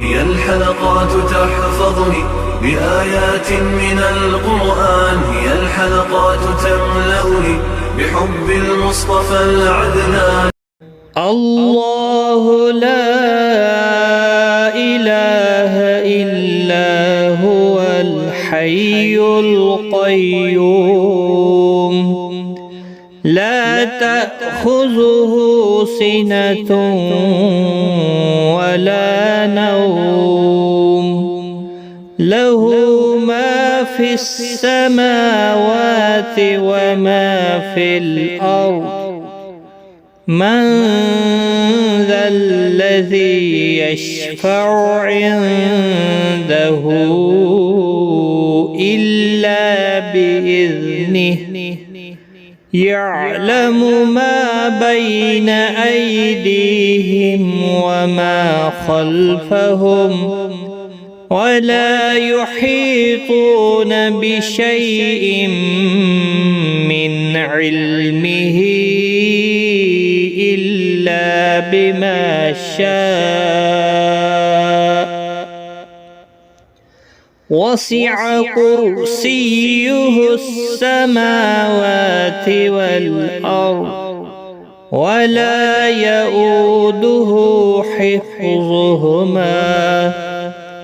هي الحلقات تحفظني بآيات من القرآن، هي الحلقات تملأني بحب المصطفى العدنان. الله لا إله إلا هو الحي القيوم لا تأخذه سنة ولا نوم، له ما في السماوات وما في الأرض. من ذا الذي يشفع عنده إلا بإذنه، يعلم ما بين أيديهم وما خلفهم، ولا يحيطون بشيء من علمه إلا بما شاء. وسع كرسيه السماوات والأرض ولا يؤوده حفظهما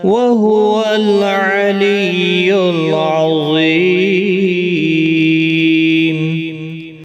وهو العلي العظيم.